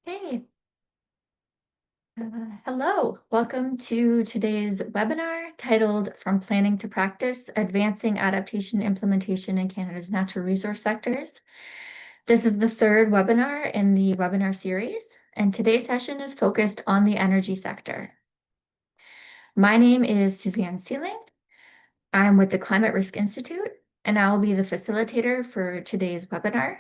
Hey, hello. Welcome to today's webinar titled From Planning to Practice, Advancing Adaptation Implementation in Canada's Natural Resource Sectors. This is the third webinar in the webinar series, and today's session is focused on the energy sector. My name is Suzanne Seeling. I'm with the Climate Risk Institute, and I will be the facilitator for today's webinar.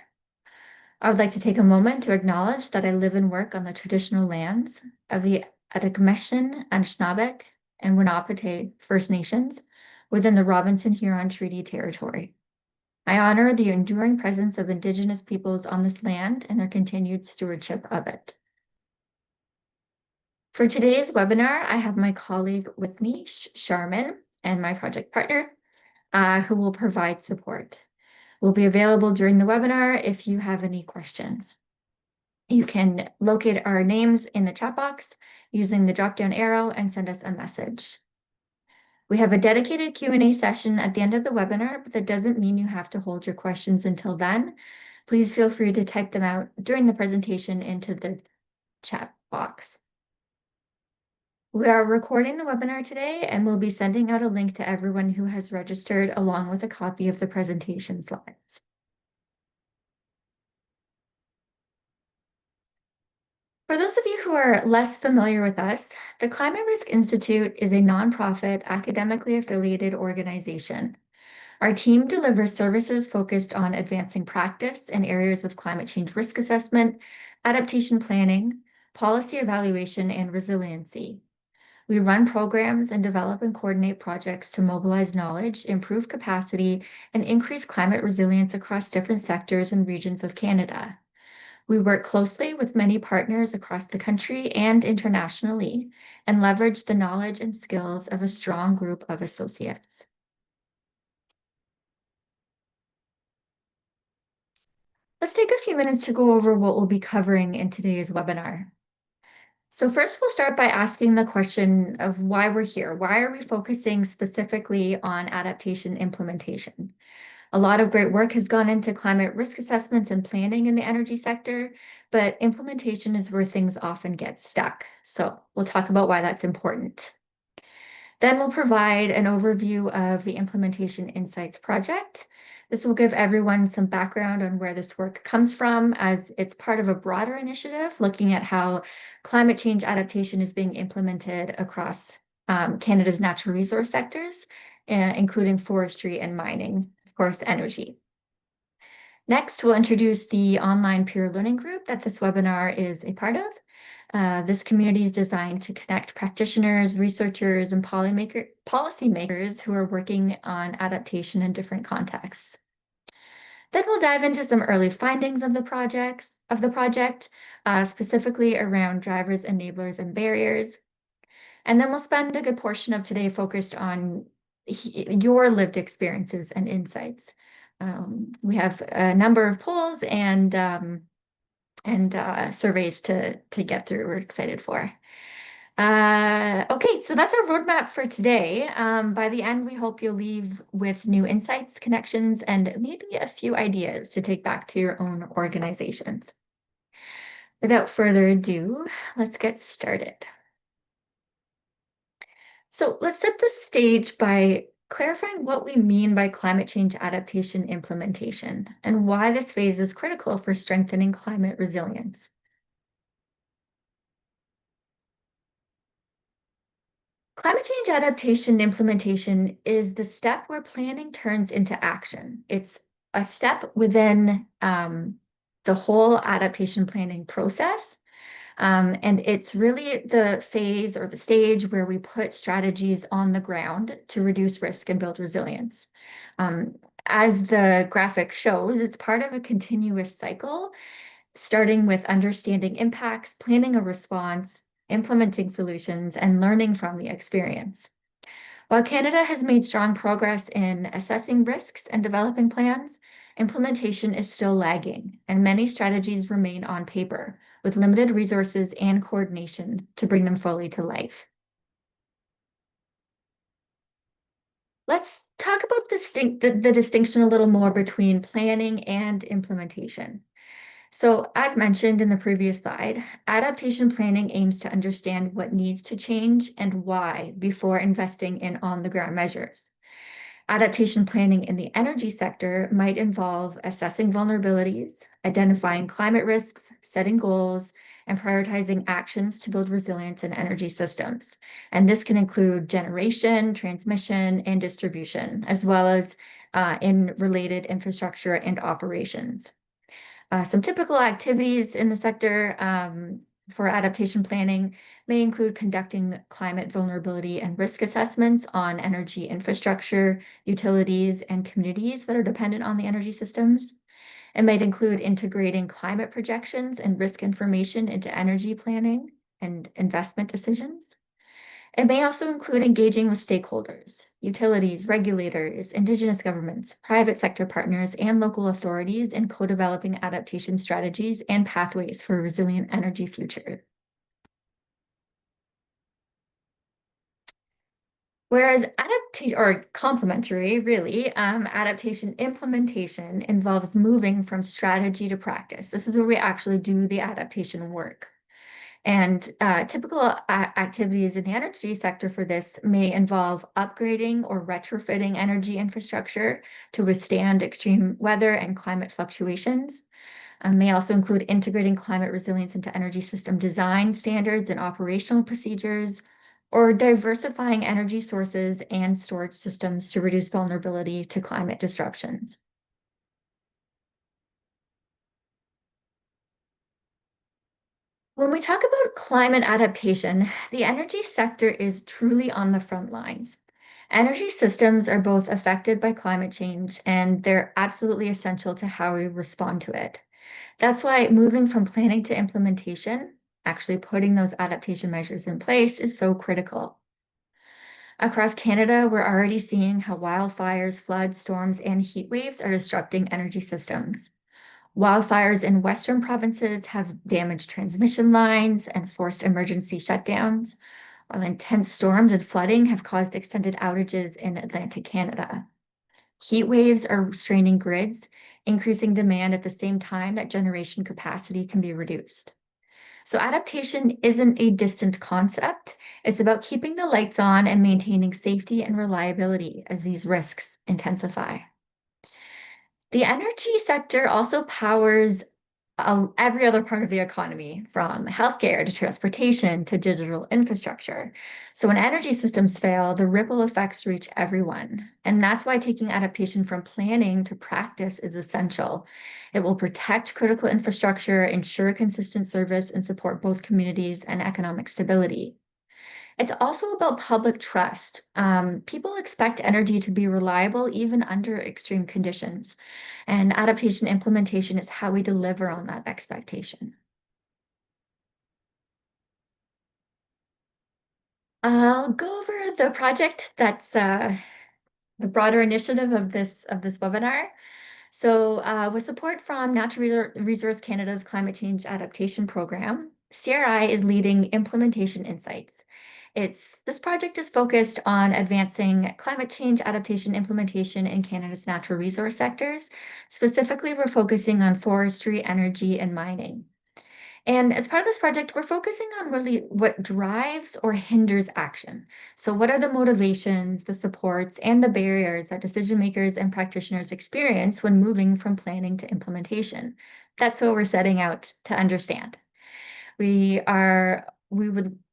I would like to take a moment to acknowledge that I live and work on the traditional lands of the Adaptation, Anishinaabe, and Wenapate First Nations within the Robinson-Huron Treaty Territory. I honor the enduring presence of Indigenous peoples on this land and their continued stewardship of it. For today's webinar, I have my colleague with me, Charmin, and my project partner, who will provide support. We'll be available during the webinar if you have any questions. You can locate our names in the chat box using the drop-down arrow and send us a message. We have a dedicated Q&A session at the end of the webinar, but that doesn't mean you have to hold your questions until then. Please feel free to type them out during the presentation into the chat box. We are recording the webinar today, and we'll be sending out a link to everyone who has registered along with a copy of the presentation slides. For those of you who are less familiar with us, the Climate Risk Institute is a nonprofit, academically affiliated organization. Our team delivers services focused on advancing practice in areas of climate change risk assessment, adaptation planning, policy evaluation, and resiliency. We run programs and develop and coordinate projects to mobilize knowledge, improve capacity, and increase climate resilience across different sectors and regions of Canada. We work closely with many partners across the country and internationally, and leverage the knowledge and skills of a strong group of associates. Let's take a few minutes to go over what we'll be covering in today's webinar. So first, we'll start by asking the question of why we're here. Why are we focusing specifically on adaptation implementation? A lot of great work has gone into climate risk assessments and planning in the energy sector, but implementation is where things often get stuck. So we'll talk about why that's important. Then we'll provide an overview of the Implementation Insights project. This will give everyone some background on where this work comes from, as it's part of a broader initiative looking at how climate change adaptation is being implemented across Canada's natural resource sectors, including forestry and mining, of course, energy. Next, we'll introduce the online peer learning group that this webinar is a part of. This community is designed to connect practitioners, researchers, and policymakers who are working on adaptation in different contexts. Then we'll dive into some early findings of the project, specifically around drivers, enablers, and barriers. And then we'll spend a good portion of today focused on your lived experiences and insights. We have a number of polls and surveys to get through. We're excited for. Okay, so that's our roadmap for today. By the end, we hope you'll leave with new insights, connections, and maybe a few ideas to take back to your own organizations. Without further ado, let's get started. So let's set the stage by clarifying what we mean by climate change adaptation implementation and why this phase is critical for strengthening climate resilience. Climate change adaptation implementation is the step where planning turns into action. It's a step within the whole adaptation planning process. And it's really the phase or the stage where we put strategies on the ground to reduce risk and build resilience. As the graphic shows, it's part of a continuous cycle, starting with understanding impacts, planning a response, implementing solutions, and learning from the experience. While Canada has made strong progress in assessing risks and developing plans, implementation is still lagging, and many strategies remain on paper, with limited resources and coordination to bring them fully to life. Let's talk about the distinction a little more between planning and implementation. So, as mentioned in the previous slide, adaptation planning aims to understand what needs to change and why before investing in on-the-ground measures. Adaptation planning in the energy sector might involve assessing vulnerabilities, identifying climate risks, setting goals, and prioritizing actions to build resilience in energy systems. And this can include generation, transmission, and distribution, as well as in related infrastructure and operations. Some typical activities in the sector for adaptation planning may include conducting climate vulnerability and risk assessments on energy infrastructure, utilities, and communities that are dependent on the energy systems. It might include integrating climate projections and risk information into energy planning and investment decisions. It may also include engaging with stakeholders, utilities, regulators, indigenous governments, private sector partners, and local authorities in co-developing adaptation strategies and pathways for a resilient energy future. Whereas adaptation or complementary, really, adaptation implementation involves moving from strategy to practice. This is where we actually do the adaptation work. And typical activities in the energy sector for this may involve upgrading or retrofitting energy infrastructure to withstand extreme weather and climate fluctuations. May also include integrating climate resilience into energy system design standards and operational procedures, or diversifying energy sources and storage systems to reduce vulnerability to climate disruptions. When we talk about climate adaptation, the energy sector is truly on the front lines. Energy systems are both affected by climate change and they're absolutely essential to how we respond to it. That's why moving from planning to implementation, actually putting those adaptation measures in place, is so critical. Across Canada, we're already seeing how wildfires, floods, storms, and heat waves are disrupting energy systems. Wildfires in Western provinces have damaged transmission lines and forced emergency shutdowns, while intense storms and flooding have caused extended outages in Atlantic Canada. Heat waves are straining grids, increasing demand at the same time that generation capacity can be reduced. So, adaptation isn't a distant concept. It's about keeping the lights on and maintaining safety and reliability as these risks intensify. The energy sector also powers every other part of the economy, from healthcare to transportation to digital infrastructure. So when energy systems fail, the ripple effects reach everyone. And that's why taking adaptation from planning to practice is essential. It will protect critical infrastructure, ensure consistent service, and support both communities and economic stability. It's also about public trust. People expect energy to be reliable even under extreme conditions, and adaptation implementation is how we deliver on that expectation. I'll go over the project that's the broader initiative of this webinar. So, with support from Natural Resource Canada's Climate Change Adaptation Program, CRI is leading implementation insights. This project is focused on advancing climate change adaptation implementation in Canada's natural resource sectors. Specifically, we're focusing on forestry, energy, and mining. And as part of this project, we're focusing on really what drives or hinders action. So, what are the motivations, the supports, and the barriers that decision makers and practitioners experience when moving from planning to implementation? That's what we're setting out to understand.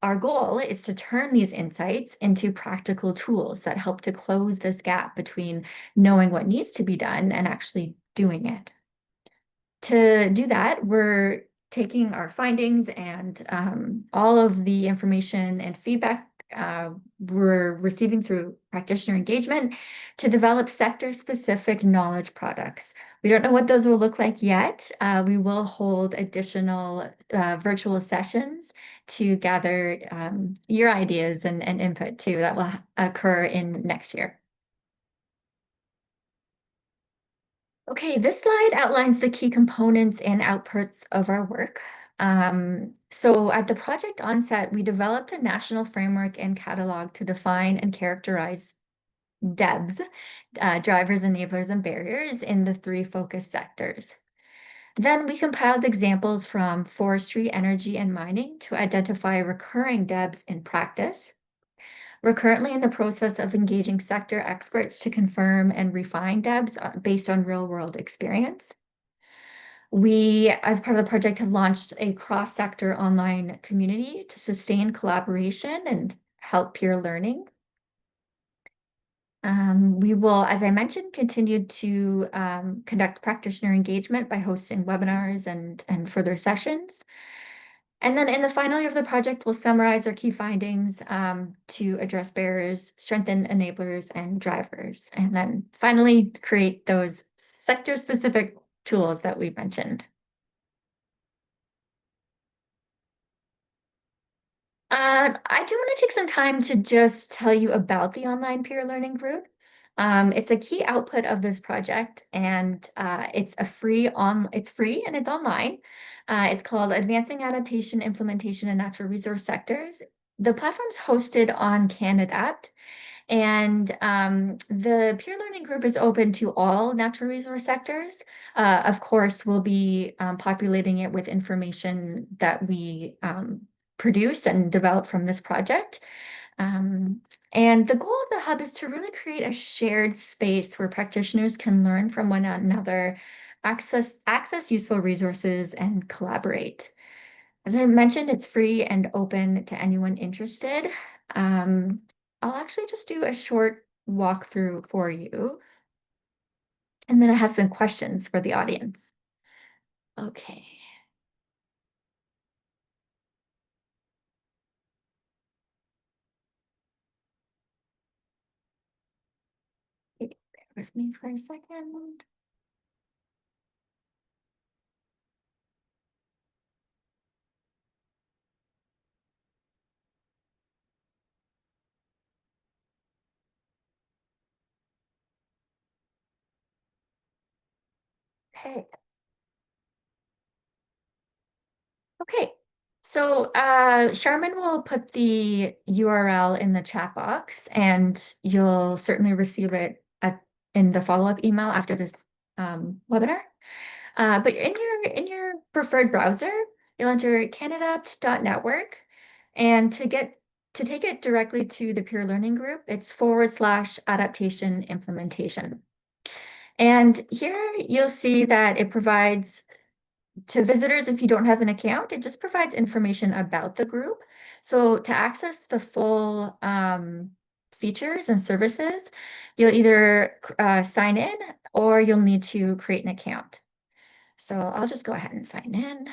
Our goal is to turn these insights into practical tools that help to close this gap between knowing what needs to be done and actually doing it. To do that, we're taking our findings and all of the information and feedback we're receiving through practitioner engagement to develop sector-specific knowledge products. We don't know what those will look like yet. We will hold additional virtual sessions to gather your ideas and input too. That will occur in next year. Okay, this slide outlines the key components and outputs of our work. So at the project onset, we developed a national framework and catalog to define and characterize DEBs, drivers, enablers, and barriers in the three focus sectors. Then we compiled examples from forestry, energy, and mining to identify recurring DEBs in practice. We're currently in the process of engaging sector experts to confirm and refine DEBs based on real-world experience. We, as part of the project, have launched a cross-sector online community to sustain collaboration and help peer learning. We will, as I mentioned, continue to conduct practitioner engagement by hosting webinars and further sessions. And then in the final year of the project, we'll summarize our key findings to address barriers, strengthen enablers and drivers, and then finally create those sector-specific tools that we've mentioned. I do want to take some time to just tell you about the online peer learning group. It's a key output of this project, and it's free and it's online. It's called Advancing Adaptation, Implementation in Natural Resource Sectors. The platform's hosted on CanAdapt, and the peer learning group is open to all natural resource sectors. Of course, we'll be populating it with information that we produce and develop from this project. And the goal of the hub is to really create a shared space where practitioners can learn from one another, access useful resources, and collaborate. As I mentioned, it's free and open to anyone interested. I'll actually just do a short walkthrough for you, and then I have some questions for the audience. Okay. Bear with me for a second. Okay. Okay. So Sharman will put the URL in the chat box, and you'll certainly receive it in the follow-up email after this webinar. But in your preferred browser, you'll enter canadapt.network, and to take it directly to the peer learning group, it's /adaptation implementation. And here you'll see that it provides to visitors, if you don't have an account, it just provides information about the group. So to access the full features and services, you'll either sign in or you'll need to create an account. So I'll just go ahead and sign in.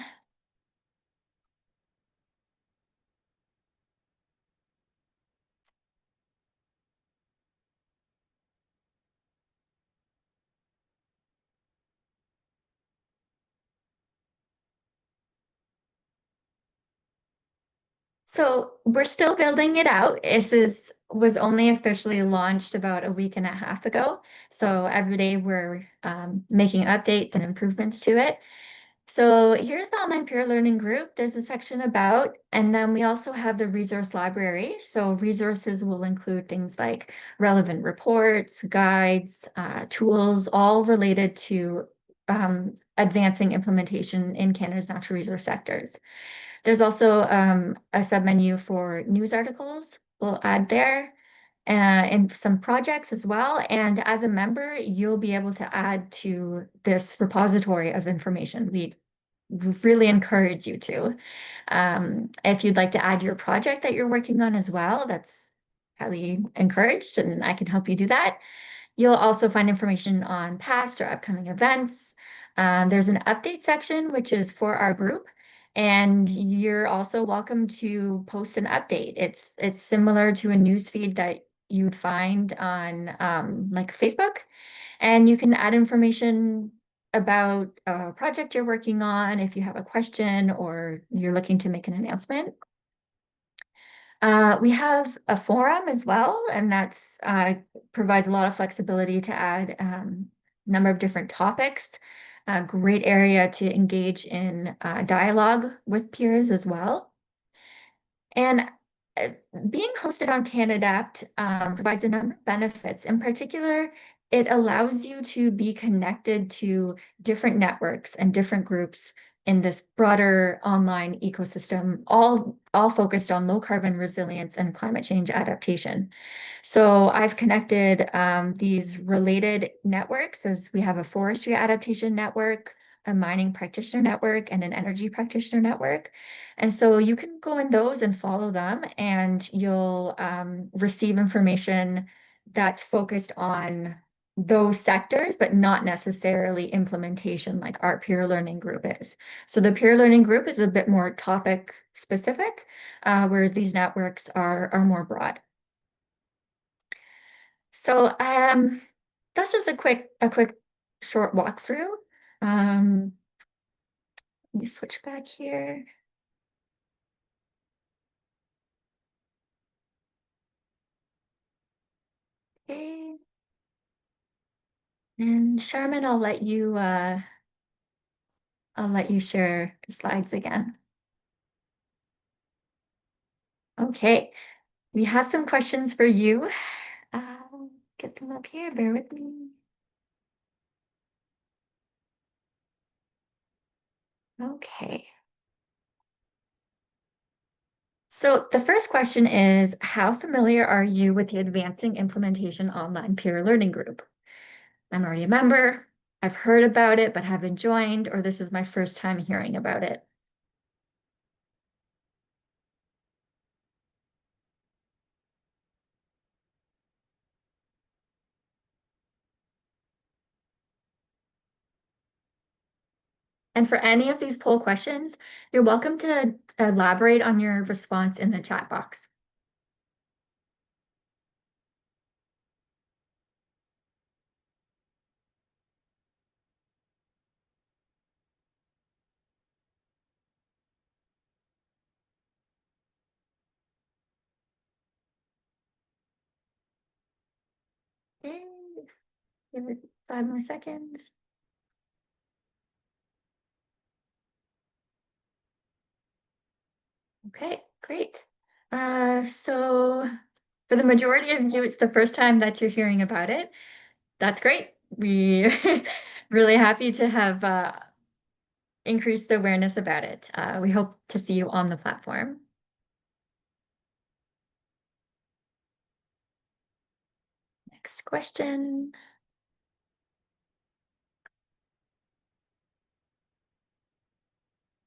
So we're still building it out. Was only officially launched about a week and a half ago. So every day we're making updates and improvements to it. So here's the online peer learning group. There's a section about, and then we also have the resource library. So resources will include things like relevant reports, guides, tools, all related to advancing implementation in Canada's natural resource sectors. There's also a submenu for news articles we'll add there, and some projects as well. And as a member, you'll be able to add to this repository of information. We really encourage you to. If you'd like to add your project that you're working on as well, that's highly encouraged, and I can help you do that. You'll also find information on past or upcoming events. There's an update section, which is for our group, and you're also welcome to post an update. It's similar to a news feed that you'd find on like Facebook, and you can add information about a project you're working on if you have a question or you're looking to make an announcement. We have a forum as well, and that's provides a lot of flexibility to add a number of different topics. A great area to engage in dialogue with peers as well. And being hosted on CanAdapt provides a number of benefits. In particular, it allows you to be connected to different networks and different groups in this broader online ecosystem, all focused on low carbon resilience and climate change adaptation. So I've connected these related networks. We have a forestry adaptation network, a mining practitioner network, and an energy practitioner network. And so you can go in those and follow them, and you'll receive information that's focused on those sectors, but not necessarily implementation like our peer learning group is. So the peer learning group is a bit more topic specific, whereas these networks are more broad. So that's just a quick short walkthrough. Um, let me switch back here. Okay. And Sharman, I'll let you share the slides again. Okay, we have some questions for you. Get them up here, bear with me. Okay. So the first question is, how familiar are you with the Advancing Implementation Online Peer Learning Group? I'm already a member, I've heard about it, but haven't joined, or this is my first time hearing about it. And for any of these poll questions, you're welcome to elaborate on your response in the chat box. 'Give it 5 more seconds. Okay, great. So for the majority of you, it's the first time that you're hearing about it. That's great. We really happy to have increased the awareness about it. We hope to see you on the platform. Next question.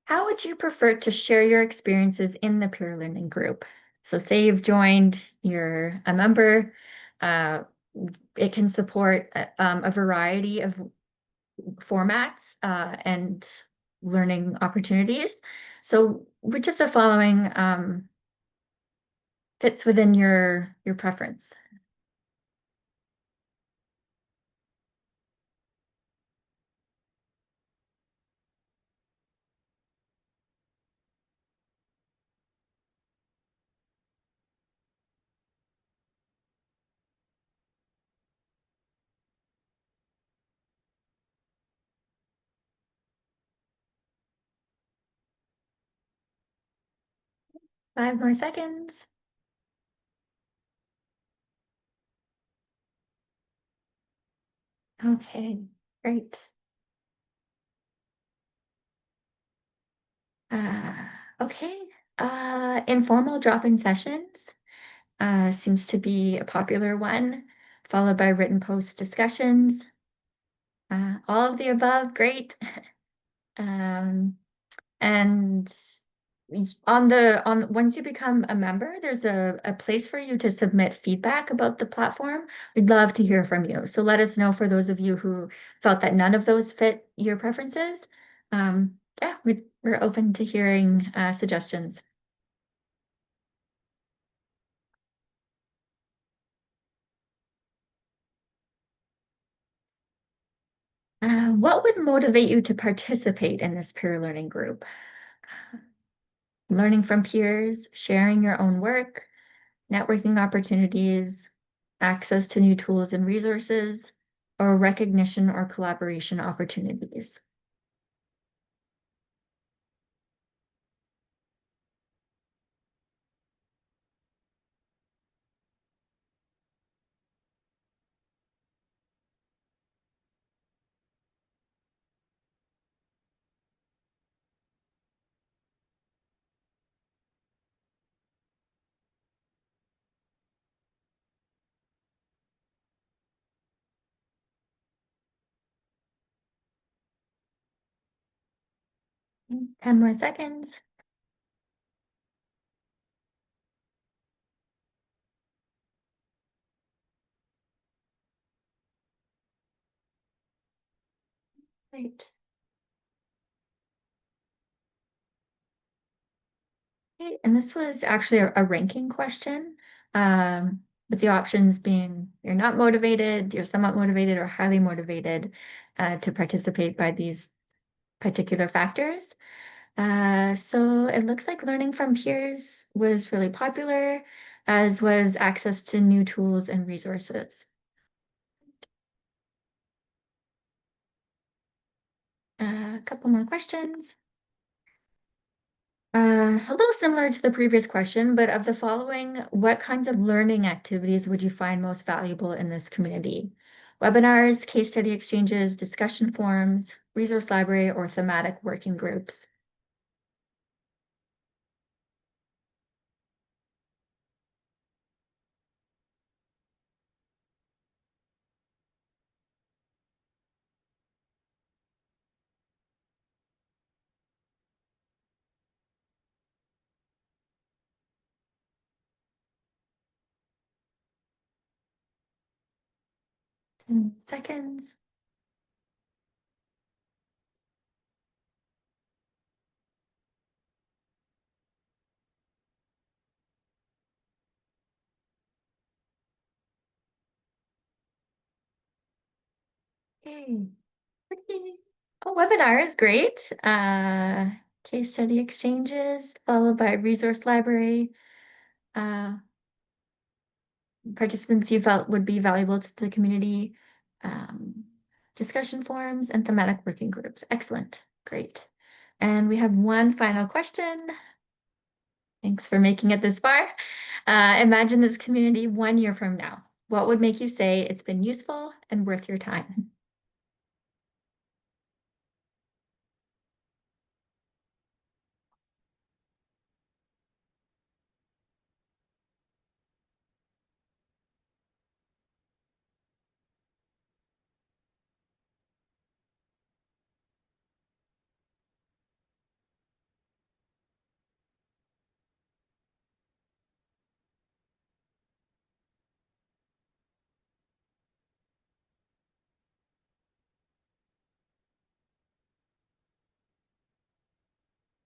How would you prefer to share your experiences in the peer learning group? So say you've joined, you're a member, it can support a variety of formats and learning opportunities. So which of the following fits within your preference? Five more seconds. Okay, great. Uh, okay, informal drop-in sessions seems to be a popular one, followed by written post discussions. All of the above, great. Um, and once you become a member, there's a place for you to submit feedback about the platform. We'd love to hear from you. So let us know for those of you who felt that none of those fit your preferences. Yeah, we're open to hearing suggestions. What would motivate you to participate in this peer learning group? Learning from peers, sharing your own work, networking opportunities, access to new tools and resources, or recognition or collaboration opportunities. 10 more seconds. Right. Okay, and this was actually a ranking question, with the options being you're not motivated, you're somewhat motivated, or highly motivated to participate by these particular factors. So it looks like learning from peers was really popular, as was access to new tools and resources. A couple more questions. A little similar to the previous question, but of the following, what kinds of learning activities would you find most valuable in this community? Webinars, case study exchanges, discussion forums, resource library, or thematic working groups? 10 seconds. Okay. Okay. Oh, webinar is great. Case study exchanges, followed by resource library. Uh, Participants you felt would be valuable to the community, um, discussion forums, and thematic working groups. Excellent. Great. And we have one final question. Thanks for making it this far. Imagine this community 1 year from now. What would make you say it's been useful and worth your time?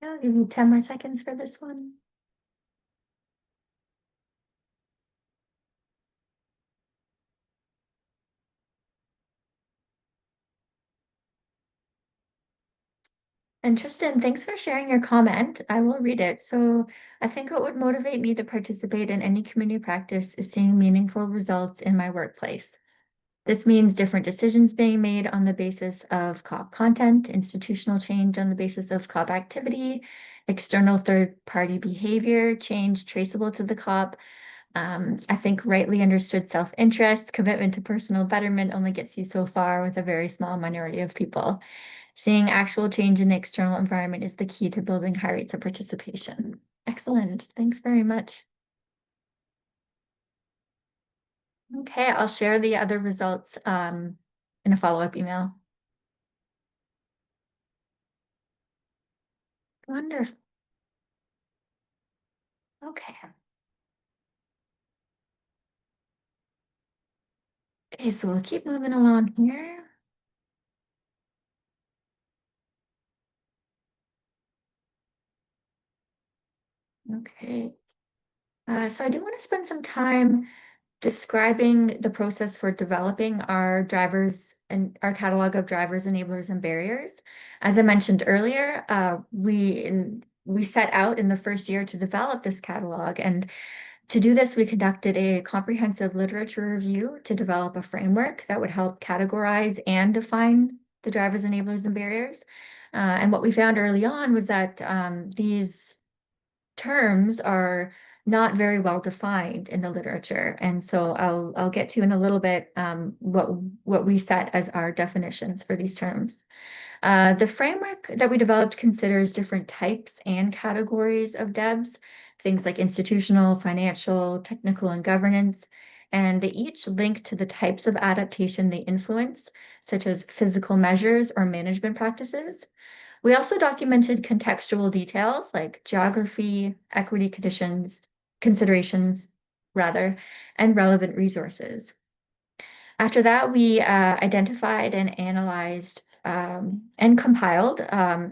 I'll give you 10 more seconds for this one. And Tristan, thanks for sharing your comment. I will read it. So I think what would motivate me to participate in any community practice is seeing meaningful results in my workplace. This means different decisions being made on the basis of COP content, institutional change on the basis of COP activity, external third-party behavior, change traceable to the COP. I think rightly understood self-interest, commitment to personal betterment only gets you so far with a very small minority of people. Seeing actual change in the external environment is the key to building high rates of participation. Excellent. Thanks very much. Okay, I'll share the other results in a follow-up email. Wonderful. Okay. Okay, so we'll keep moving along here. Okay. So I do want to spend some time describing the process for developing our drivers and our catalog of drivers, enablers, and barriers. As I mentioned earlier, we set out in the first year to develop this catalog, and to do this, we conducted a comprehensive literature review to develop a framework that would help categorize and define the drivers, enablers, and barriers. And what we found early on was that these terms are not very well defined in the literature. And so I'll get to in a little bit what we set as our definitions for these terms. The framework that we developed considers different types and categories of DEBs, things like institutional, financial, technical, and governance, and they each link to the types of adaptation they influence, such as physical measures or management practices. We also documented contextual details like geography, equity considerations rather, and relevant resources. After that, we identified and analyzed and compiled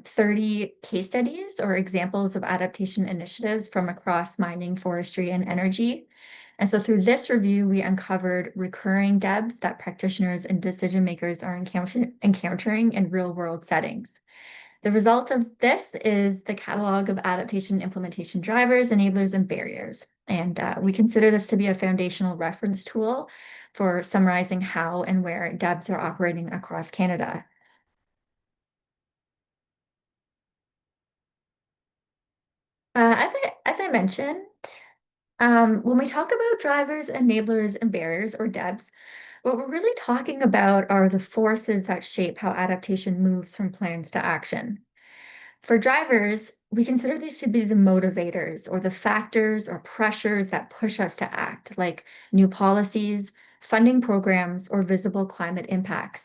30 case studies or examples of adaptation initiatives from across mining, forestry, and energy. And so through this review, we uncovered recurring DEBs that practitioners and decision makers are encountering in real-world settings. The result of this is the catalog of adaptation implementation drivers, enablers, and barriers. And we consider this to be a foundational reference tool for summarizing how and where DEBs are operating across Canada. As I mentioned, when we talk about drivers, enablers, and barriers, or DEBs, what we're really talking about are the forces that shape how adaptation moves from plans to action. For drivers, we consider these to be the motivators or the factors or pressures that push us to act, like new policies, funding programs, or visible climate impacts.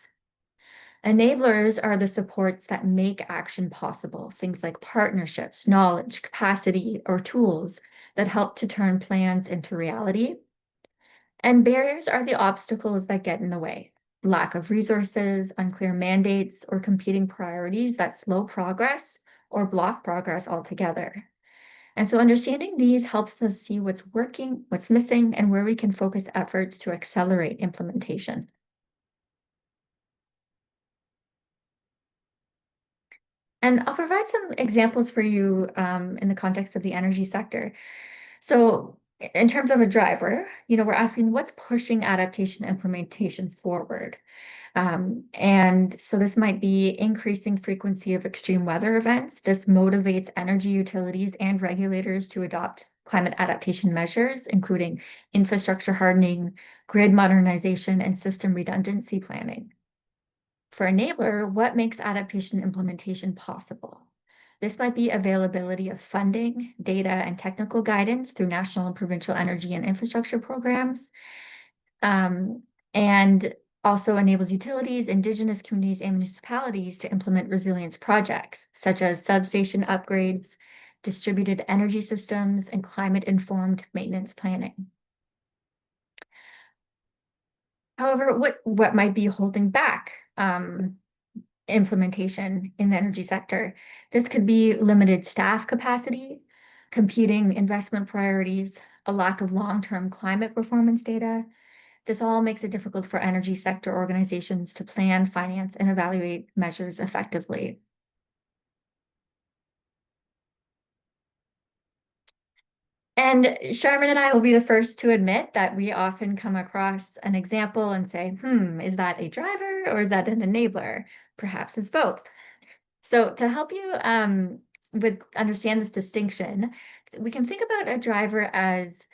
Enablers are the supports that make action possible, things like partnerships, knowledge, capacity, or tools that help to turn plans into reality. And barriers are the obstacles that get in the way. Lack of resources, unclear mandates, or competing priorities that slow progress or block progress altogether. And so understanding these helps us see what's working, what's missing, and where we can focus efforts to accelerate implementation. And I'll provide some examples for you in the context of the energy sector. So in terms of a driver, we're asking what's pushing adaptation implementation forward. And so this might be increasing frequency of extreme weather events. This motivates energy utilities and regulators to adopt climate adaptation measures, including infrastructure hardening, grid modernization, and system redundancy planning. For enabler, what makes adaptation implementation possible? This might be availability of funding, data, and technical guidance through national and provincial energy and infrastructure programs, and also enables utilities, Indigenous communities, and municipalities to implement resilience projects, such as substation upgrades, distributed energy systems, and climate-informed maintenance planning. However, what might be holding back implementation in the energy sector? This could be limited staff capacity, competing investment priorities, a lack of long-term climate performance data. This all makes it difficult for energy sector organizations to plan, finance, and evaluate measures effectively. And Sharman and I will be the first to admit that we often come across an example and say, is that a driver or is that an enabler? Perhaps it's both. So to help you with understand this distinction, we can think about a driver as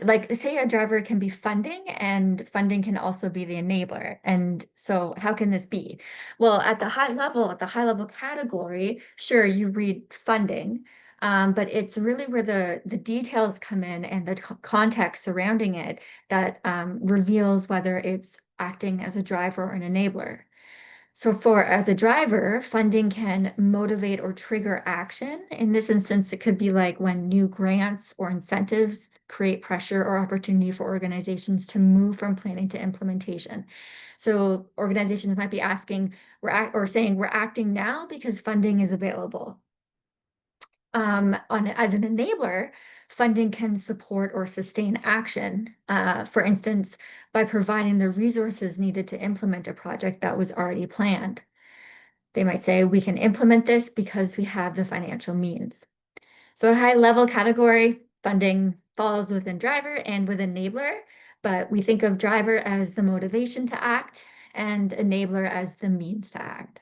like say a driver can be funding and funding can also be the enabler. And so how can this be? Well, at the high level category, sure, you read funding, but it's really where the details come in and the context surrounding it that reveals whether it's acting as a driver or an enabler. So as a driver, funding can motivate or trigger action. In this instance, it could be like when new grants or incentives create pressure or opportunity for organizations to move from planning to implementation. So organizations might be asking, saying, we're acting now because funding is available. As an enabler, funding can support or sustain action, for instance, by providing the resources needed to implement a project that was already planned. They might say, we can implement this because we have the financial means. So at a high level category, funding falls within driver and within enabler, but we think of driver as the motivation to act and enabler as the means to act.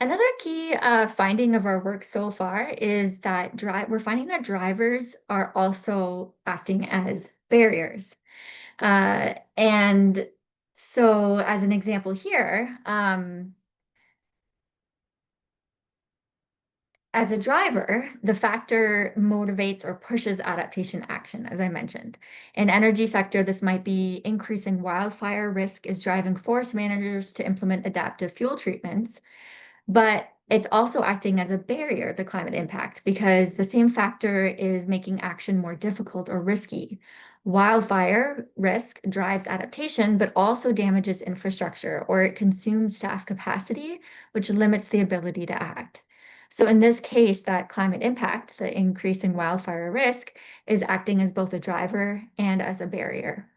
Another key finding of our work so far is that we're finding that drivers are also acting as barriers. And so as an example here, As a driver, the factor motivates or pushes adaptation action, as I mentioned. In energy sector, this might be increasing wildfire risk is driving forest managers to implement adaptive fuel treatments, but it's also acting as a barrier to climate impact because the same factor is making action more difficult or risky. Wildfire risk drives adaptation, but also damages infrastructure or it consumes staff capacity, which limits the ability to act. So in this case, that climate impact, the increasing wildfire risk, is acting as both a driver and as a barrier.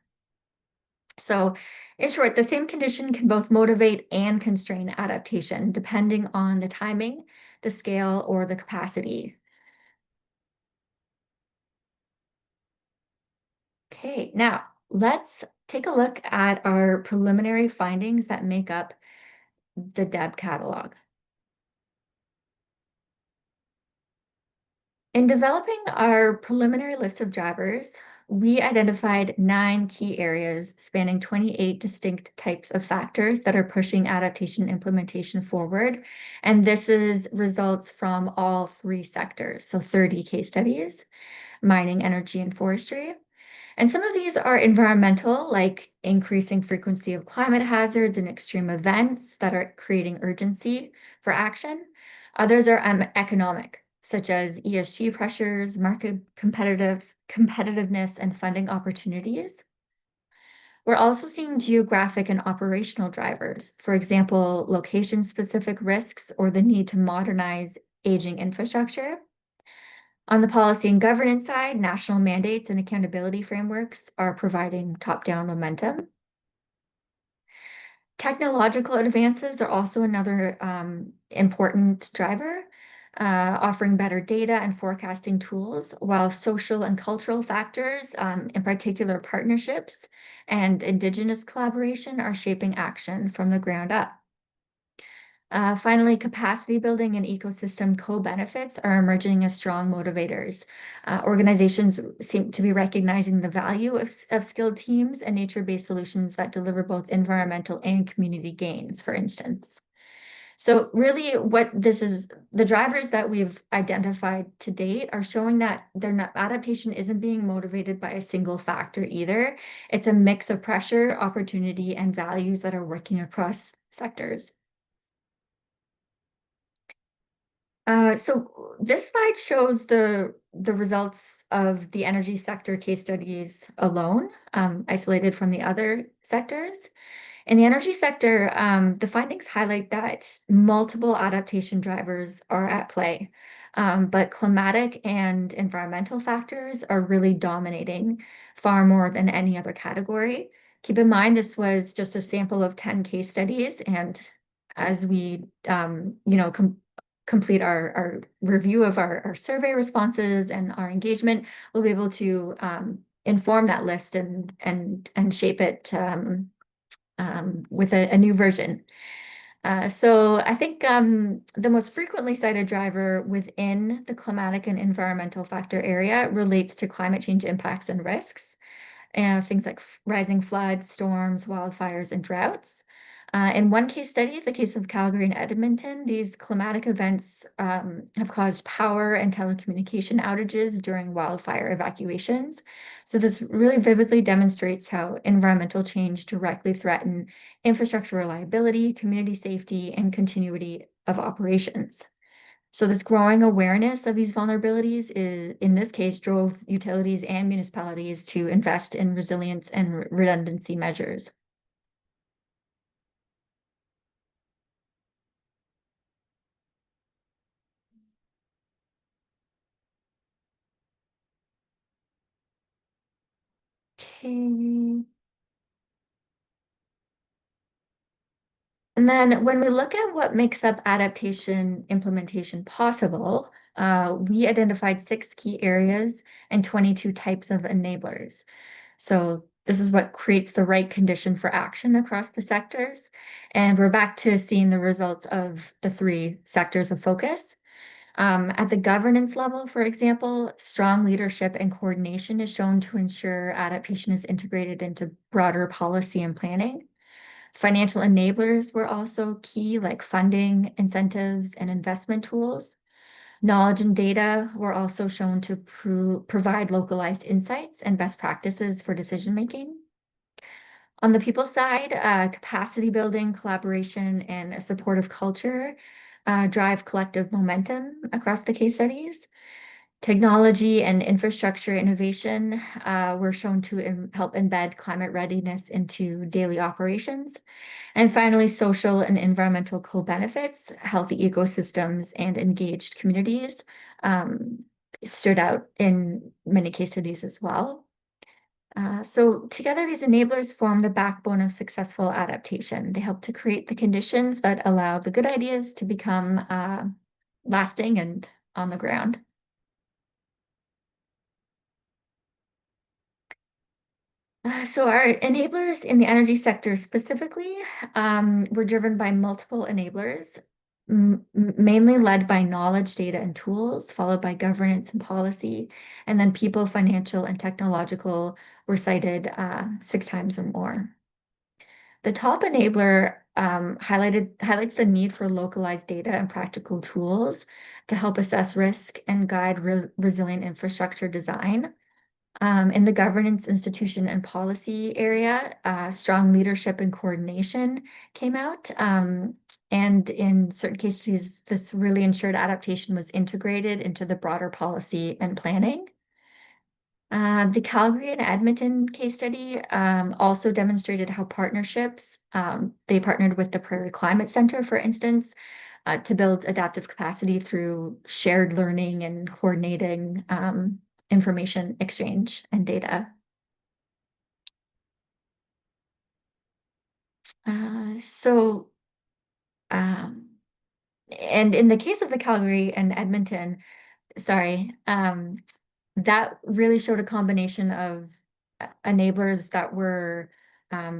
So, in short, the same condition can both motivate and constrain adaptation, depending on the timing, the scale, or the capacity. Okay, now let's take a look at our preliminary findings that make up the DEB catalog. In developing our preliminary list of drivers, we identified 9 key areas spanning 28 distinct types of factors that are pushing adaptation implementation forward. And this is results from all 3 sectors, so 30 case studies, mining, energy, and forestry. And some of these are environmental, like increasing frequency of climate hazards and extreme events that are creating urgency for action. Others are economic, such as ESG pressures, market competitiveness, and funding opportunities. We're also seeing geographic and operational drivers, for example, location-specific risks or the need to modernize aging infrastructure. On the policy and governance side, national mandates and accountability frameworks are providing top-down momentum. Technological advances are also another important driver, offering better data and forecasting tools, while social and cultural factors, in particular partnerships and Indigenous collaboration, are shaping action from the ground up. Finally, capacity building and ecosystem co-benefits are emerging as strong motivators. Organizations seem to be recognizing the value of skilled teams and nature-based solutions that deliver both environmental and community gains, for instance. So really what this is, the drivers that we've identified to date are showing that adaptation isn't being motivated by a single factor either. It's a mix of pressure, opportunity, and values that are working across sectors. So this slide shows the results of the energy sector case studies alone, isolated from the other sectors. In the energy sector, the findings highlight that multiple adaptation drivers are at play, but climatic and environmental factors are really dominating far more than any other category. Keep in mind, this was just a sample of 10 case studies, and as we, complete our review of our survey responses and our engagement, we'll be able to inform that list and shape it with a new version. So I think the most frequently cited driver within the climatic and environmental factor area relates to climate change impacts and risks, and things like rising floods, storms, wildfires, and droughts. In one case study, the case of Calgary and Edmonton, these climatic events have caused power and telecommunication outages during wildfire evacuations. So this really vividly demonstrates how environmental change directly threaten infrastructure reliability, community safety, and continuity of operations. So this growing awareness of these vulnerabilities in this case, drove utilities and municipalities to invest in resilience and redundancy measures. Okay. And then when we look at what makes up adaptation implementation possible, we identified 6 key areas and 22 types of enablers. So this is what creates the right condition for action across the sectors. And we're back to seeing the results of the 3 sectors of focus. At the governance level, for example, strong leadership and coordination is shown to ensure adaptation is integrated into broader policy and planning. Financial enablers were also key, like funding, incentives, and investment tools. Knowledge and data were also shown to provide localized insights and best practices for decision making. On the people side, capacity building, collaboration, and a supportive culture drive collective momentum across the case studies. Technology and infrastructure innovation were shown to help embed climate readiness into daily operations. And finally, social and environmental co-benefits, healthy ecosystems, and engaged communities stood out in many case studies as well. So together, these enablers form the backbone of successful adaptation. They help to create the conditions that allow the good ideas to become lasting and on the ground. So our enablers in the energy sector specifically were driven by multiple enablers, mainly led by knowledge, data, and tools, followed by governance and policy, and then people, financial, and technological were cited 6 times or more. The top enabler highlights the need for localized data and practical tools to help assess risk and guide resilient infrastructure design. In the governance, institution, and policy area, strong leadership and coordination came out. And in certain cases, this really ensured adaptation was integrated into the broader policy and planning. The Calgary and Edmonton case study also demonstrated how partnerships, they partnered with the Prairie Climate Center, for instance, to build adaptive capacity through shared learning and coordinating information exchange and data. Uh, so, um, and in the case of the Calgary and Edmonton, sorry, that really showed a combination of enablers that were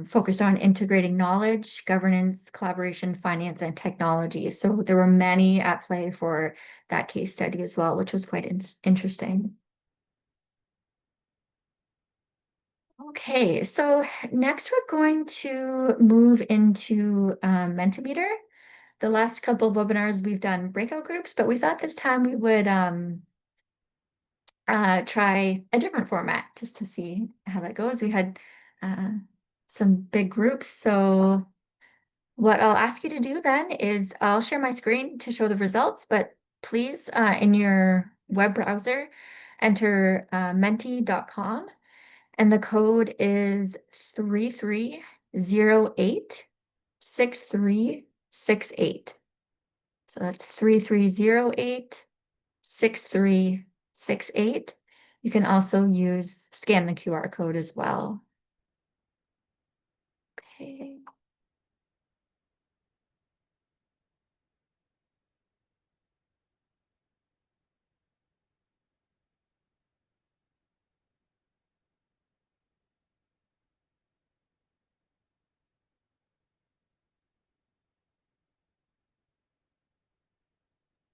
focused on integrating knowledge, governance, collaboration, finance, and technology. So there were many at play for that case study as well, which was quite interesting. Okay, so next we're going to move into Mentimeter. The last couple of webinars we've done breakout groups, but we thought this time we would try a different format just to see how that goes. We had uh, some big groups. So what I'll ask you to do then is I'll share my screen to show the results, but please in your web browser, enter menti.com and the code is 33086368. So that's 33086368. You can also scan the QR code as well. Okay.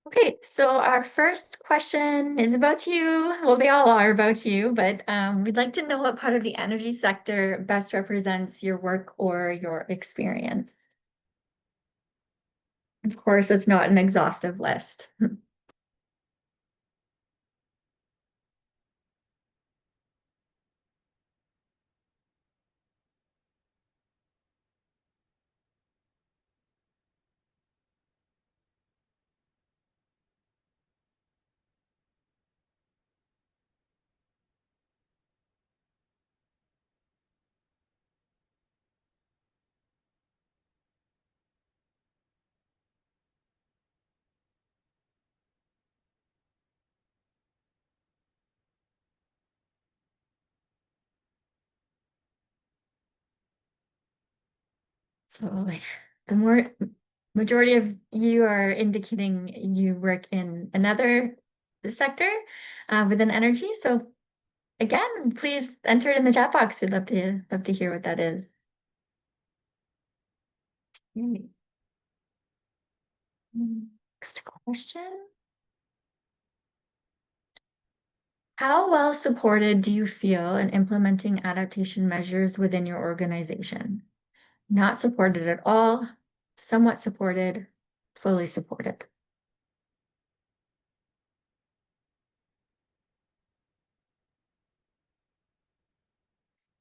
Okay, so our first question is about you. Well, they all are about you, but we'd like to know what part of the energy sector best represents your work or your experience. Of course, it's not an exhaustive list. So like, the majority of you are indicating you work in another sector within energy. So again, please enter it in the chat box. We'd love to hear what that is. Okay. Next question. How well supported do you feel in implementing adaptation measures within your organization? Not supported at all, somewhat supported, fully supported.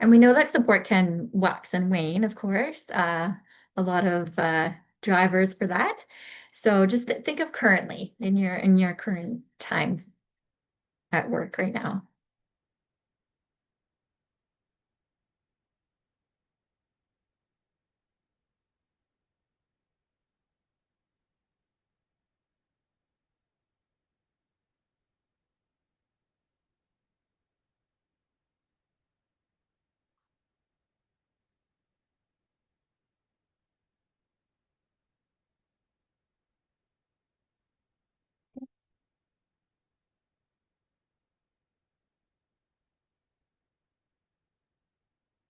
And we know that support can wax and wane, of course. A lot of drivers for that. So just think of currently in your current time at work right now.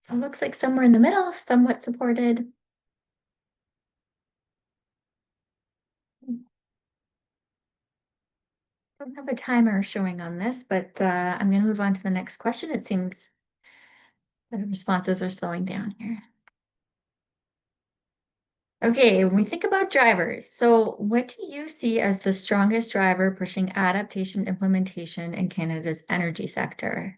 It looks like somewhere in the middle, somewhat supported. I don't have a timer showing on this, but I'm going to move on to the next question. It seems the responses are slowing down here. Okay, when we think about drivers, so what do you see as the strongest driver pushing adaptation implementation in Canada's energy sector?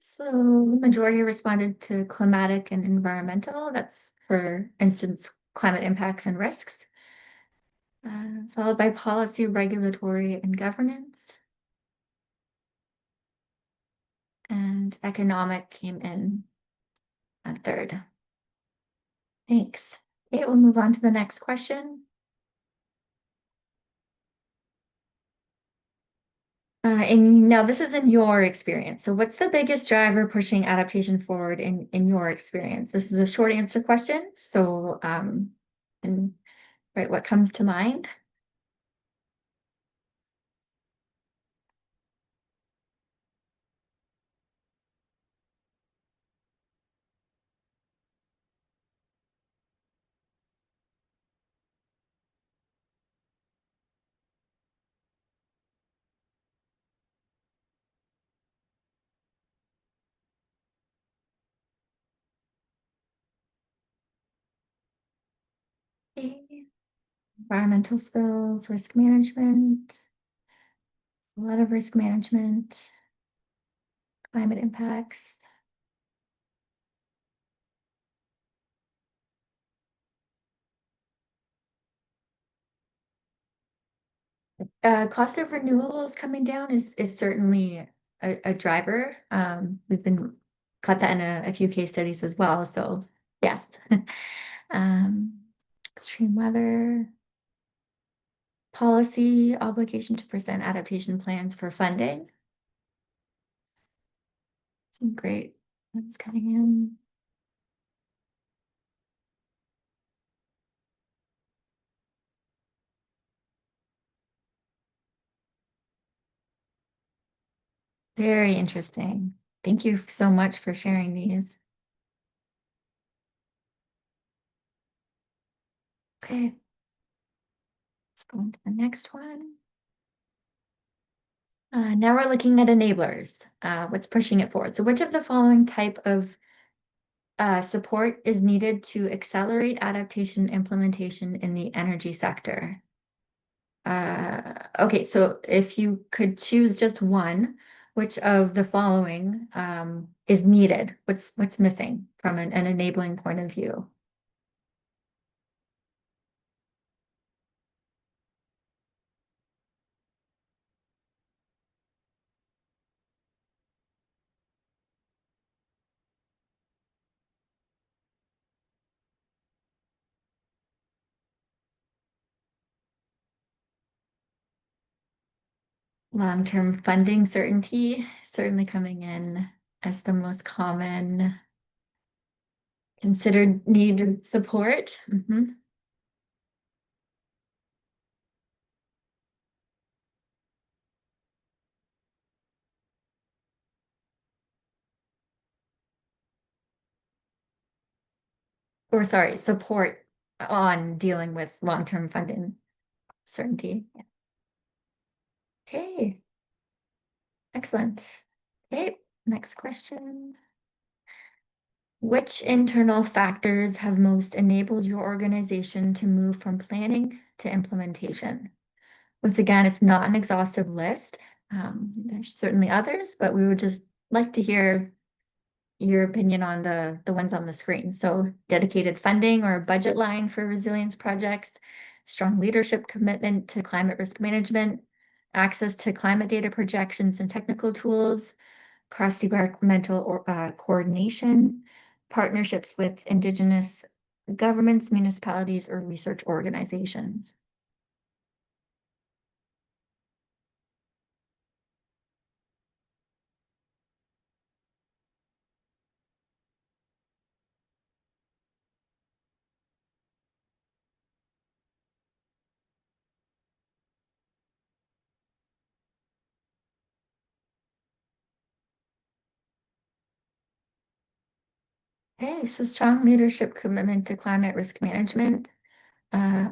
So the majority responded to climatic and environmental. That's for instance, climate impacts and risks, followed by policy, regulatory, and governance. And economic came in at third. Thanks. Okay, we'll move on to the next question. And now this is in your experience. So what's the biggest driver pushing adaptation forward in your experience? This is a short answer question. So and right, what comes to mind? Okay. Environmental spills, risk management, a lot of risk management, climate impacts. Cost of renewables coming down is certainly a driver. We've been caught that in a few case studies as well. So yes. Um, extreme weather, policy, obligation to present adaptation plans for funding. Some great ones coming in. Very interesting. Thank you so much for sharing these. Okay, let's go on to the next one. Now we're looking at enablers. What's pushing it forward? So which of the following type of support is needed to accelerate adaptation implementation in the energy sector? Okay, so if you could choose just one, which of the following is needed? What's missing from an enabling point of view? Long-term funding certainty certainly coming in as the most common considered need support. Or sorry, support on dealing with long-term funding certainty. Yeah. Okay, excellent. Okay, next question. Which internal factors have most enabled your organization to move from planning to implementation? Once again, it's not an exhaustive list. There's certainly others, but we would just like to hear your opinion on the ones on the screen. So dedicated funding or budget line for resilience projects, strong leadership commitment to climate risk management, access to climate data projections and technical tools, cross-departmental coordination, partnerships with Indigenous governments, municipalities, or research organizations. Okay, so strong leadership commitment to climate risk management, uh,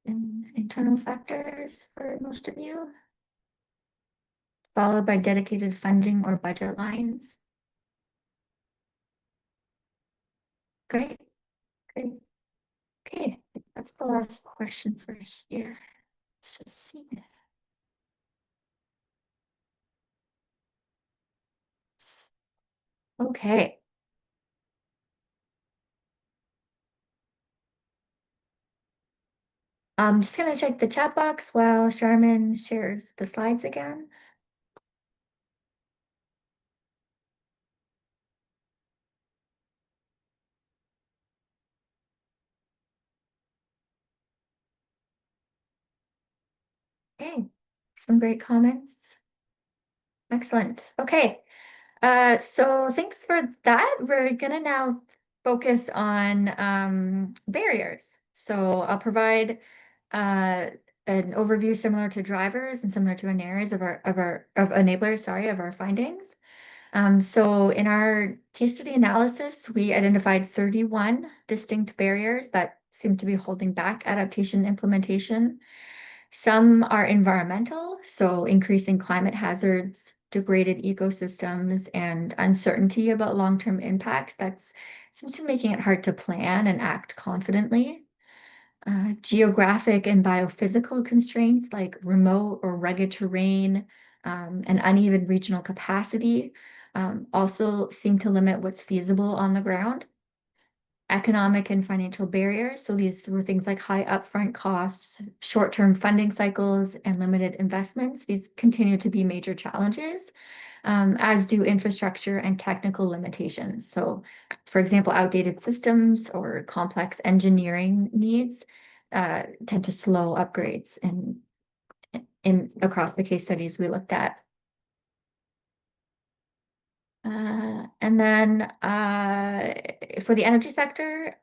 and internal factors for most of you, followed by dedicated funding or budget lines. Great, great. Okay, that's the last question for here. Let's just see. Okay. I'm just gonna check the chat box while Charmin shares the slides again. Okay, some great comments. Excellent. Okay. So thanks for that. We're gonna now focus on barriers. So I'll provide uh, an overview similar to drivers and similar to enablers of our findings. So in our case study analysis, we identified 31 distinct barriers that seem to be holding back adaptation implementation. Some are environmental, so increasing climate hazards, degraded ecosystems, and uncertainty about long-term impacts. That's seems to be making it hard to plan and act confidently. Geographic and biophysical constraints like remote or rugged terrain and uneven regional capacity also seem to limit what's feasible on the ground. Economic and financial barriers. So these were things like high upfront costs, short-term funding cycles, and limited investments. These continue to be major challenges, as do infrastructure and technical limitations. So, for example, outdated systems or complex engineering needs tend to slow upgrades in across the case studies we looked at. And then for the energy sector,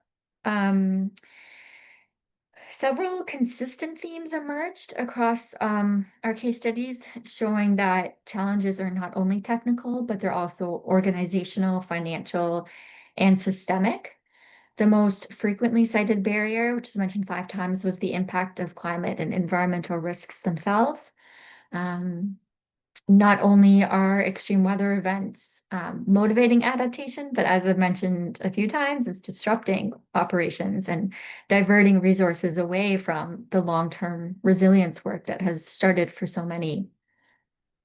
um, several consistent themes emerged across our case studies, showing that challenges are not only technical, but they're also organizational, financial, and systemic. The most frequently cited barrier, which is mentioned 5 times, was the impact of climate and environmental risks themselves. Um, Not only are extreme weather events motivating adaptation, but as I've mentioned a few times, it's disrupting operations and diverting resources away from the long-term resilience work that has started for so many.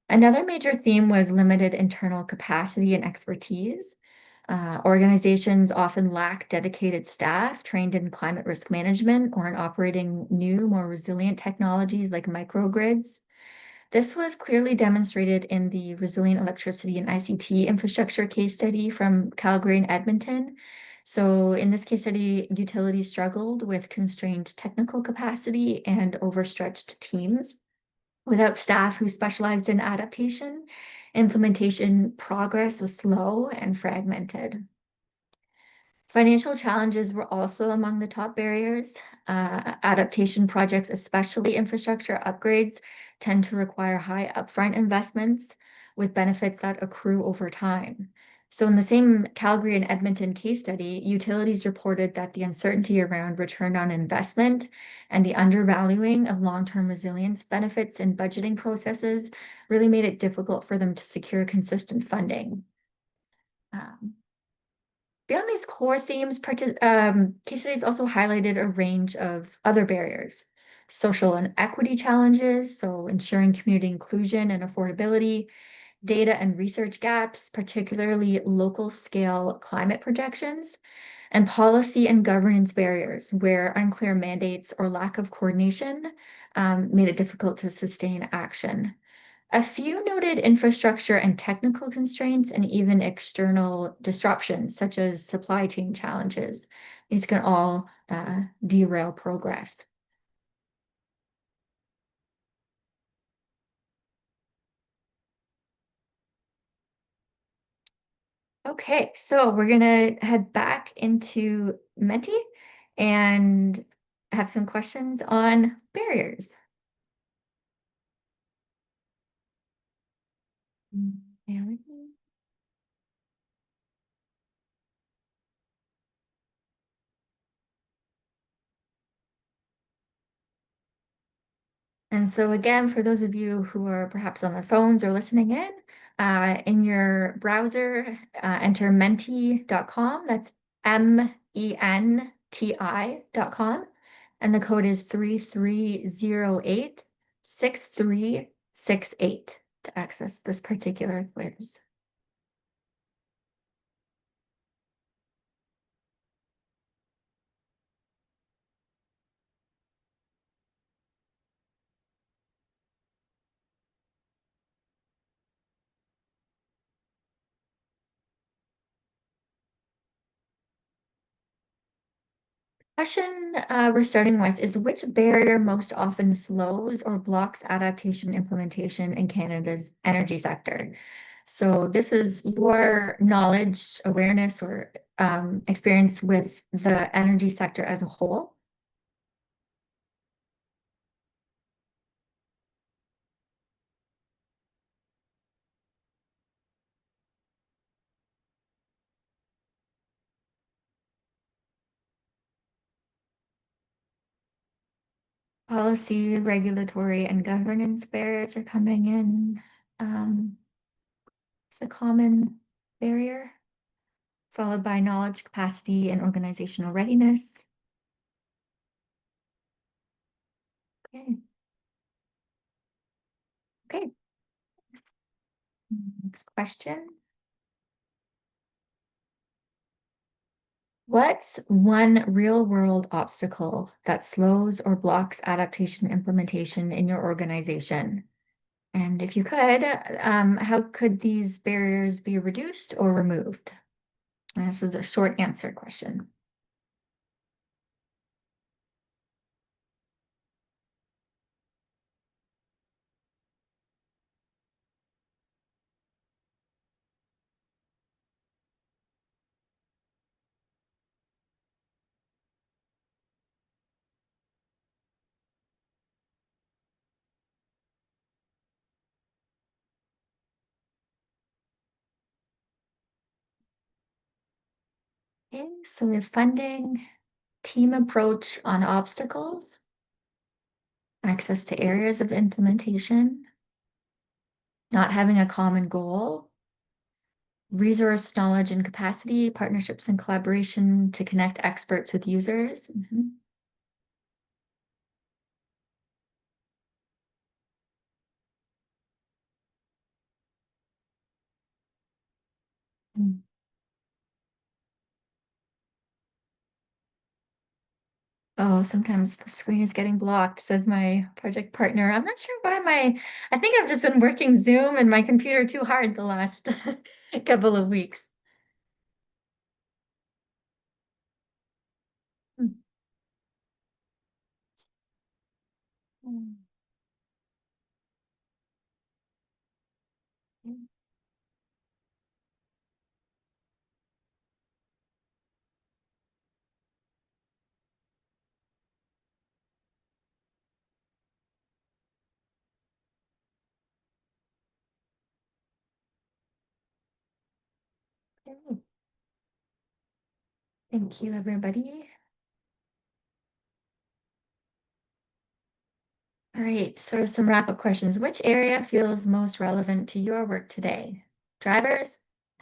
Another major theme was limited internal capacity and expertise. Organizations often lack dedicated staff trained in climate risk management or in operating new, more resilient technologies like microgrids. This was clearly demonstrated in the resilient electricity and ICT infrastructure case study from Calgary and Edmonton. So in this case study, utilities struggled with constrained technical capacity and overstretched teams. Without staff who specialized in adaptation, implementation progress was slow and fragmented. Financial challenges were also among the top barriers. Adaptation projects, especially infrastructure upgrades, tend to require high upfront investments with benefits that accrue over time. So, in the same Calgary and Edmonton case study, utilities reported that the uncertainty around return on investment and the undervaluing of long-term resilience benefits in budgeting processes really made it difficult for them to secure consistent funding. Um, Beyond these core themes, case studies also highlighted a range of other barriers, social and equity challenges, so ensuring community inclusion and affordability, data and research gaps, particularly local scale climate projections, and policy and governance barriers where unclear mandates or lack of coordination made it difficult to sustain action. A few noted infrastructure and technical constraints and even external disruptions, such as supply chain challenges. These can all derail progress. Okay, so we're gonna head back into Menti and have some questions on barriers. Bear with me. And so again, for those of you who are perhaps on their phones or listening in your browser, enter menti.com. That's menti.com. And the code is 33086368 to access this particular quiz. Question we're starting with is which barrier most often slows or blocks adaptation implementation in Canada's energy sector? So this is your knowledge, awareness, or experience with the energy sector as a whole. Policy, regulatory, and governance barriers are coming in. It's a common barrier, followed by knowledge, capacity, and organizational readiness. Okay. Okay. Next question. What's one real-world obstacle that slows or blocks adaptation implementation in your organization? And if you could, how could these barriers be reduced or removed? And this is a short answer question. Okay, so we have funding, team approach on obstacles, access to areas of implementation, not having a common goal, resource knowledge and capacity, partnerships and collaboration to connect experts with users. Mhm. Oh, sometimes the screen is getting blocked, says my project partner. I'm not sure why I think I've just been working Zoom and my computer too hard the last couple of weeks. Hmm. Hmm. Thank you, everybody. All right, so some wrap-up questions. Which area feels most relevant to your work today? Drivers,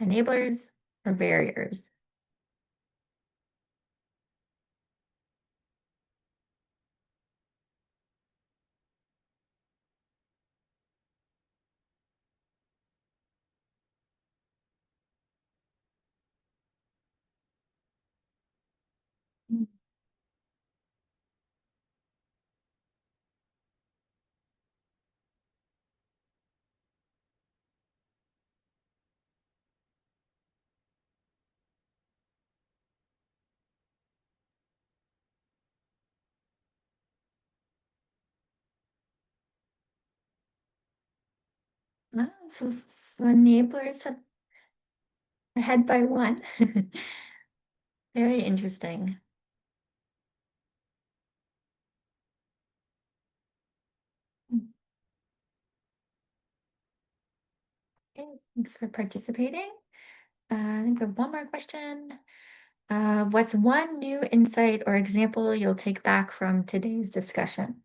enablers, or barriers? Mm. So enablers have ahead by one. Very interesting. Okay, thanks for participating. I think we have one more question. What's one new insight or example you'll take back from today's discussion?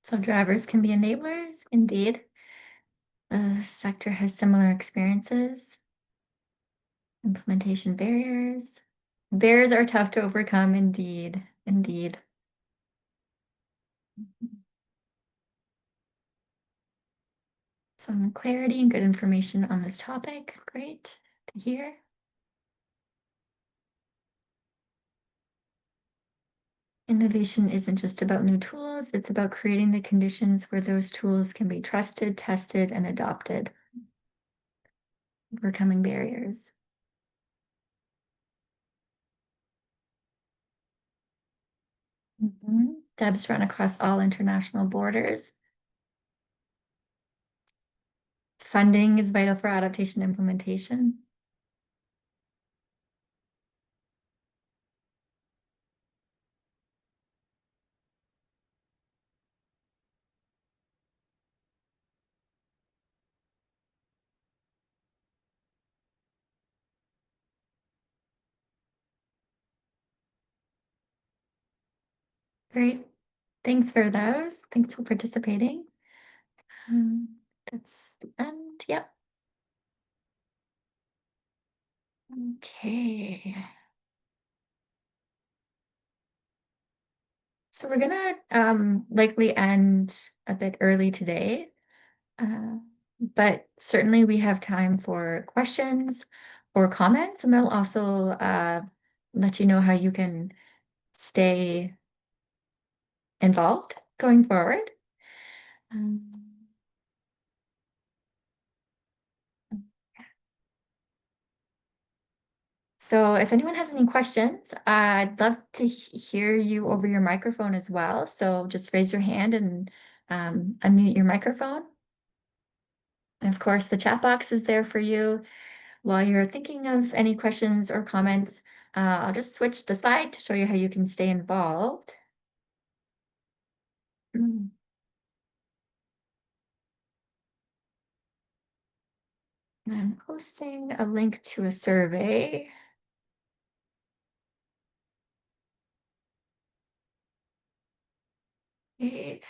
So drivers can be enablers, indeed. The sector has similar experiences. Implementation barriers. Barriers are tough to overcome, indeed. Indeed. Some clarity and good information on this topic. Great to hear. Innovation isn't just about new tools, it's about creating the conditions where those tools can be trusted, tested, and adopted. Overcoming barriers. DEBs run across all international borders. Funding is vital for adaptation implementation. Great. Thanks for those. Thanks for participating. That's the end. Yep. Okay. So we're gonna likely end a bit early today, but certainly we have time for questions or comments, and we'll also let you know how you can stay involved going forward. Um, So if anyone has any questions, I'd love to hear you over your microphone as well. So just raise your hand and unmute your microphone. And of course, the chat box is there for you. While you're thinking of any questions or comments, I'll just switch the slide to show you how you can stay involved. Mm. I'm posting a link to a survey. Okay.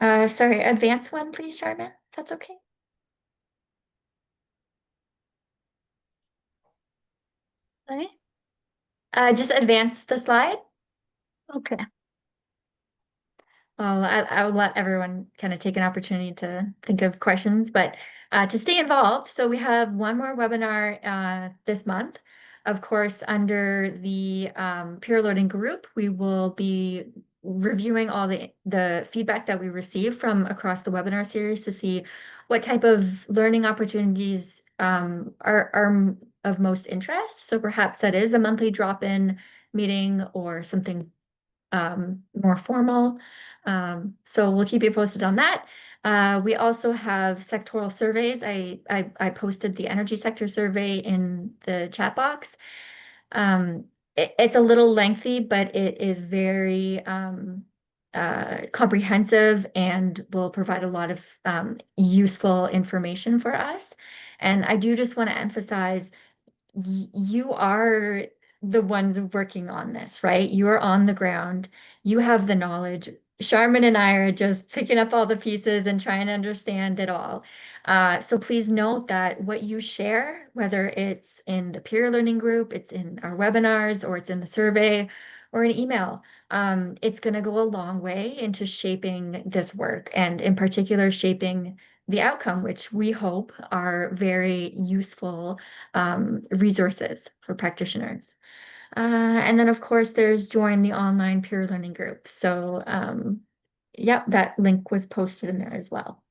Sorry, advance one, please, Charmin, if that's okay. Sorry? Just advance the slide. Okay. Well, I will let everyone kind of take an opportunity to think of questions, but to stay involved, so we have one more webinar this month. Of course, under the peer learning group, we will be reviewing all the feedback that we received from across the webinar series to see what type of learning opportunities are of most interest. So perhaps that is a monthly drop-in meeting or something more formal. So we'll keep you posted on that. We also have sectoral surveys. I posted the energy sector survey in the chat box. It's a little lengthy, but it is very comprehensive and will provide a lot of useful information for us. And I do just want to emphasize you are the ones working on this, right? You are on the ground. You have the knowledge. Sharman and I are just picking up all the pieces and trying to understand it all. So please note that what you share, whether it's in the peer learning group, it's in our webinars, or it's in the survey, or an email, it's going to go a long way into shaping this work, and in particular, shaping the outcome, which we hope are very useful resources for practitioners. And then, of course, there's join the online peer learning group. So, yeah, that link was posted in there as well.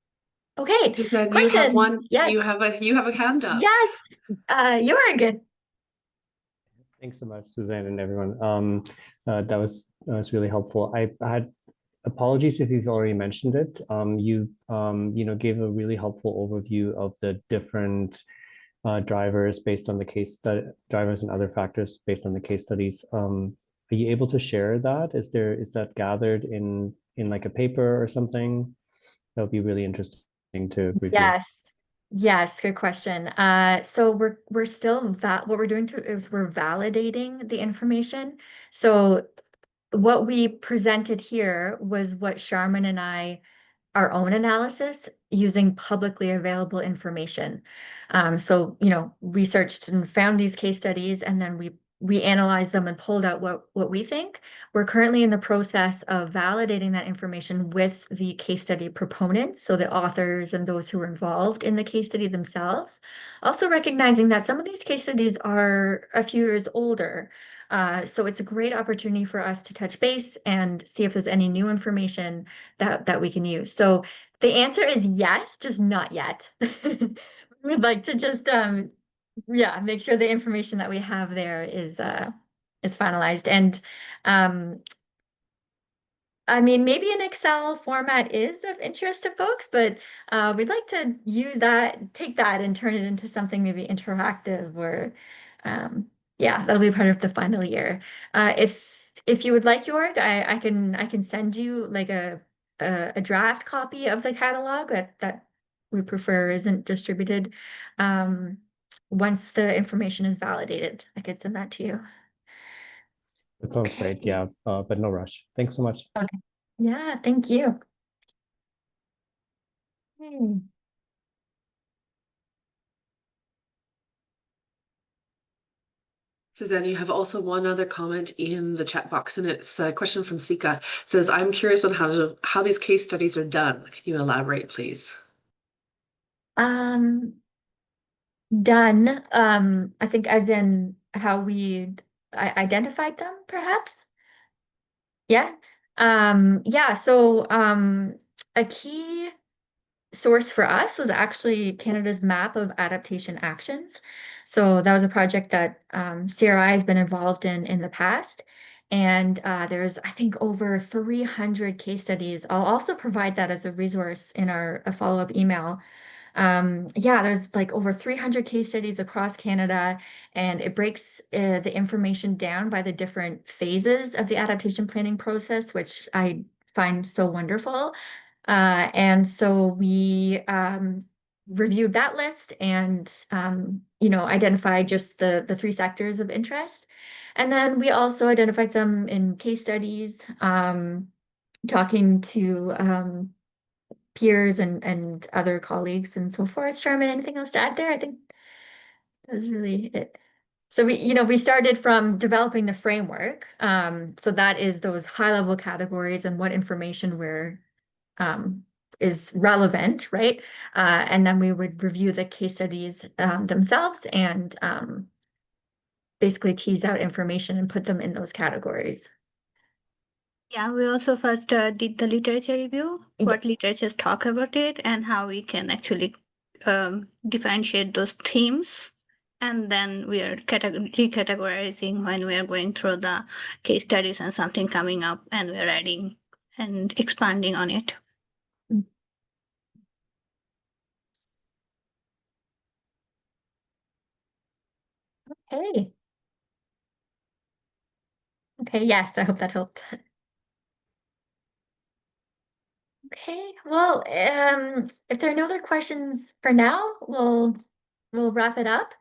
Okay, Suzanne, you have questions? one. Yes, You have a hand up. yes, you are good. Thanks so much, Suzanne and everyone. That was really helpful. I had apologies if you've already mentioned it. You gave a really helpful overview of the different drivers based on the case study, drivers and other factors based on the case studies. Are you able to share that? Is that gathered in like a paper or something? That would be really interesting to review. Yes, good question. So we're still that what we're doing is we're validating the information. So what we presented here was what Sharman and I, our own analysis using publicly available information. So, researched and found these case studies, and then we analyzed them and pulled out what we think. We're currently in the process of validating that information with the case study proponents, so the authors and those who are involved in the case study themselves. Also recognizing that some of these case studies are a few years older. So it's a great opportunity for us to touch base and see if there's any new information that we can use. So the answer is yes, just not yet. We'd like to just make sure the information that we have there is finalized. And I mean, maybe an Excel format is of interest to folks, but we'd like to take that and turn it into something maybe interactive, or that'll be part of the final year. If you would like, Jorg, I can send you like a draft copy of the catalog that we prefer isn't distributed. Once the information is validated, I could send that to you. That sounds great. Yeah, but no rush. Thanks so much. Okay. Yeah, thank you. Suzanne, you have also one other comment in the chat box, and it's a question from Sika. It says, I'm curious on how these case studies are done. Can you elaborate, please? Done. I think as in how we identified them, perhaps. Yeah. So a key source for us was actually Canada's map of adaptation actions. So that was a project that CRI has been involved in the past. And there's, I think, over 300 case studies. I'll also provide that as a resource in a follow-up email. There's like over 300 case studies across Canada, and it breaks the information down by the different phases of the adaptation planning process, which I find so wonderful. And so we reviewed that list and identified just the three sectors of interest. And then we also identified some in case studies, talking to peers and other colleagues and so forth. Sharman, anything else to add there? I think that was really it. So we started from developing the framework. So that is those high level categories and what information is relevant, right? And then we would review the case studies themselves and basically tease out information and put them in those categories. Yeah, we also first did the literature review, what literatures talk about it, and how we can actually differentiate those themes and then we are recategorizing when we are going through the case studies and something coming up, and we are adding and expanding on it. Okay. Okay, yes, I hope that helped. Okay, well, if there are no other questions for now, we'll wrap it up.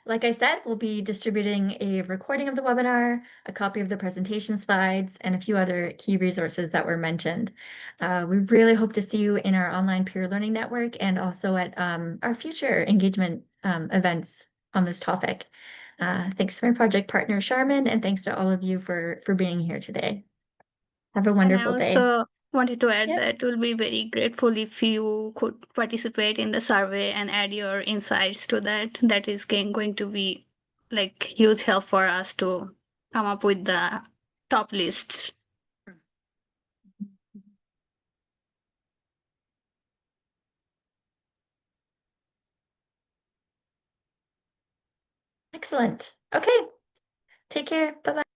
Like I said, we'll be distributing a recording of the webinar, a copy of the presentation slides, and a few other key resources that were mentioned. We really hope to see you in our online peer learning network and also at our future engagement events on this topic. Thanks to my project partner, Charmin, and thanks to all of you for being here today. Have a And I wonderful day. also wanted to add Yep. that we'll be very grateful if you could participate in the survey and add your insights to that. That is going to be like huge help for us to come up with the top lists. Excellent. Okay. Take care. Bye-bye.